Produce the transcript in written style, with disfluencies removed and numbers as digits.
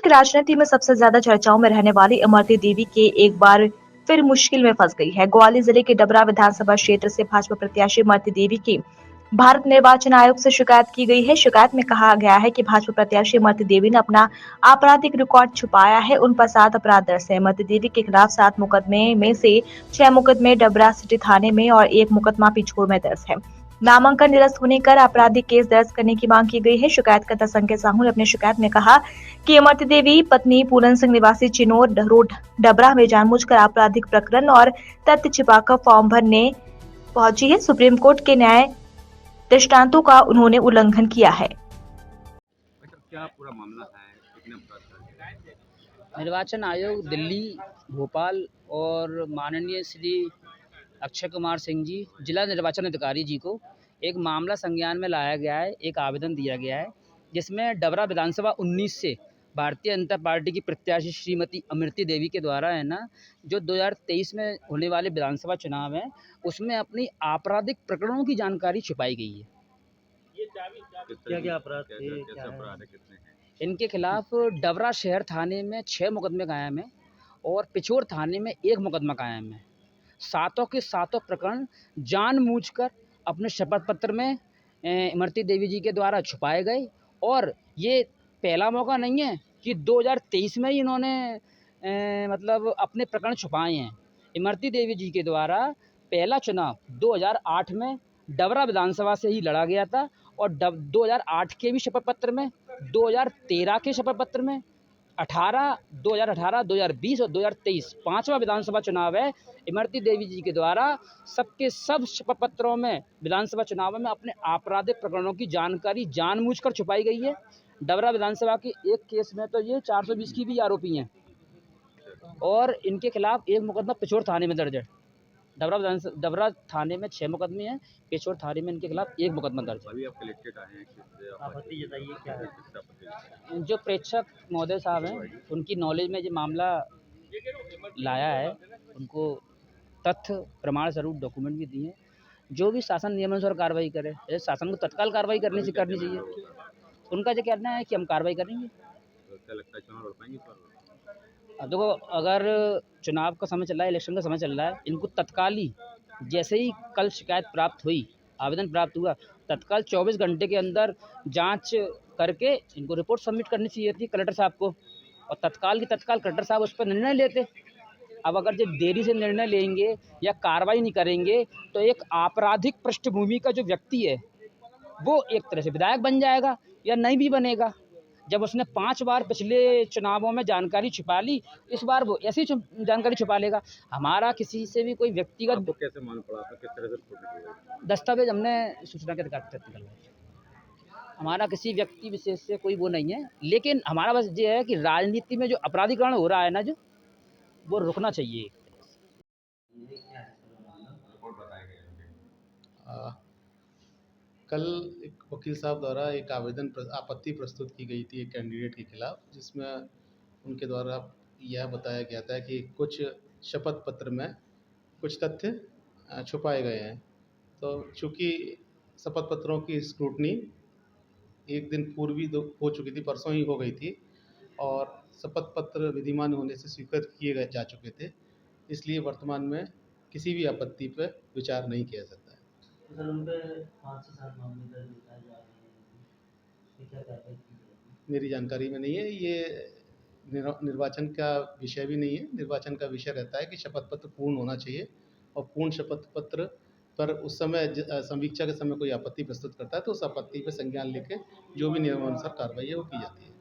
की राजनीति में सबसे ज्यादा चर्चाओं में रहने वाली इमरती देवी के एक बार फिर मुश्किल में फंस गई है। ग्वालियर जिले के डबरा विधानसभा क्षेत्र से भाजपा प्रत्याशी इमरती देवी की भारत निर्वाचन आयोग से शिकायत की गई है। शिकायत में कहा गया है कि भाजपा प्रत्याशी इमरती देवी ने अपना आपराधिक रिकॉर्ड छुपाया है। उन पर 7 अपराध दर्ज है। इमरती देवी के खिलाफ 7 मुकदमे में से 6 मुकदमे डबरा सिटी थाने में और 1 मुकदमा पिछोर में दर्ज है। नामांकन निरस्त होने कर आपराधिक केस दर्ज करने की मांग की गई है। शिकायतकर्ता संजय साहू ने अपनी शिकायत में कहा कि इमरती देवी पत्नी पूरन सिंह निवासी चिनोर रोड डबरा में जानबूझकर आपराधिक प्रकरण और तथ्य छिपाकर फॉर्म भरने पहुंची है। सुप्रीम कोर्ट के न्याय दृष्टांतों का उन्होंने उल्लंघन किया है। अच्छा, क्या पूरा मामला है? कितने अपराध दर्ज? निर्वाचन आयोग दिल्ली, भोपाल और माननीय श्री अक्षय कुमार सिंह जी, जिला निर्वाचन अधिकारी जी को एक मामला संज्ञान में लाया गया है, एक आवेदन दिया गया है, जिसमें डबरा विधानसभा 19 से भारतीय जनता पार्टी की प्रत्याशी श्रीमती इमरती देवी के द्वारा है ना, जो 2023 में होने वाले विधानसभा चुनाव है, उसमें अपनी आपराधिक प्रकरणों की जानकारी छुपाई गई है। क्या अपराध थे? कैसे अपराध है? कितने हैं? इनके खिलाफ डबरा शहर थाने में 6 मुकदमे कायम हैं और पिछोर थाने में 1 मुकदमा कायम है। सातों के सातों प्रकरण जानबूझकर अपने शपथ पत्र में इमरती देवी जी के द्वारा छुपाए गए और ये पहला मौका नहीं है कि 2023 में ही इन्होंने मतलब अपने प्रकरण छुपाए हैं। इमरती देवी जी के द्वारा पहला चुनाव 2008 में डबरा विधानसभा से ही लड़ा गया था और 2008 के भी शपथ पत्र में, 2013 के शपथ पत्र में, 2018, 2020 और 2023 पांचवा विधानसभा चुनाव है। इमरती देवी जी के द्वारा सबके सब शपथ पत्रों में विधानसभा चुनाव में अपने आपराधिक प्रकरणों की जानकारी जानबूझकर छुपाई गई है। डबरा विधानसभा के एक केस में तो ये 420 की भी आरोपी हैं और इनके खिलाफ 1 मुकदमा पिछोर थाने में दर्ज है। डबरा थाने में 6 मुकदमे हैं, पिछोर थाने में इनके खिलाफ 1 मुकदमा दर्ज है। अभी आप कलेक्टेड आए हैं, किससे आपत्ति जताइए? क्या है किससे आपत्ति? जो प्रेक्षक महोदय साहब हैं, उनकी नॉलेज में ये मामला लाया है, उनको तथ्य प्रमाण स्वरूप डॉक्यूमेंट भी दिए हैं। जो भी शासन नियमानुसार कार्रवाई करे, जैसे शासन को तत्काल कार्रवाई करनी चाहिए। उनका ये कहना है कि हम कार्रवाई करेंगे। तो क्या लगता है चुनाव लड़ पाएंगे इस बार? अब देखो, अगर चुनाव का समय चल रहा है, इलेक्शन का समय चल रहा है, इनको तत्काल ही जैसे ही कल शिकायत प्राप्त हुई, आवेदन प्राप्त हुआ, तत्काल 24 घंटे के अंदर जांच करके इनको रिपोर्ट सबमिट करनी चाहिए थी कलेक्टर साहब को और तत्काल की तत्काल कलेक्टर साहब उस पर निर्णय लेते। अब अगर जब देरी से निर्णय लेंगे या कार्रवाई नहीं करेंगे तो एक आपराधिक पृष्ठभूमि का जो व्यक्ति है वो एक तरह से विधायक बन जाएगा या नहीं भी बनेगा। जब उसने 5 बार पिछले चुनावों में जानकारी छुपा ली, इस बार वो ऐसी जानकारी छुपा लेगा। हमारा किसी से भी कोई व्यक्तिगत आपको कैसे मालूम पड़ा था? किस तरह से स्कूटी? दस्तावेज हमने सूचना के अधिकार के तहत निकलवाए। हमारा किसी व्यक्ति विशेष से कोई वो नहीं है, लेकिन हमारा बस ये है कि राजनीति में जो अपराधीकरण हो रहा है ना, जो वो रुकना चाहिए। रिपोर्ट बताए गए। कल एक वकील साहब द्वारा एक आपत्ति प्रस्तुत की गई थी एक कैंडिडेट के खिलाफ, जिसमें उनके द्वारा यह बताया गया था कि कुछ शपथ पत्र में कुछ तथ्य छुपाए गए हैं। तो चूँकि शपथ पत्रों की स्क्रूटनी एक दिन पूर्व ही हो चुकी थी, परसों ही हो गई थी और शपथ पत्र विधिमान होने से स्वीकृत किए जा चुके थे, इसलिए वर्तमान में किसी भी आपत्ति पर विचार नहीं किया जाता है। सर, उन पे 5 से 7 मामले दर्ज बताए जा रहे हैं, इसमें क्या कार्रवाई की जाएगी? मेरी जानकारी में नहीं है। ये निर्वाचन का विषय भी नहीं है। निर्वाचन का विषय रहता है कि शपथ पत्र पूर्ण होना चाहिए और पूर्ण शपथ पत्र पर उस समय समीक्षा के समय कोई आपत्ति प्रस्तुत करता है तो उस आपत्ति पर संज्ञान लेके जो भी नियमानुसार कार्रवाई है वो की जाती है।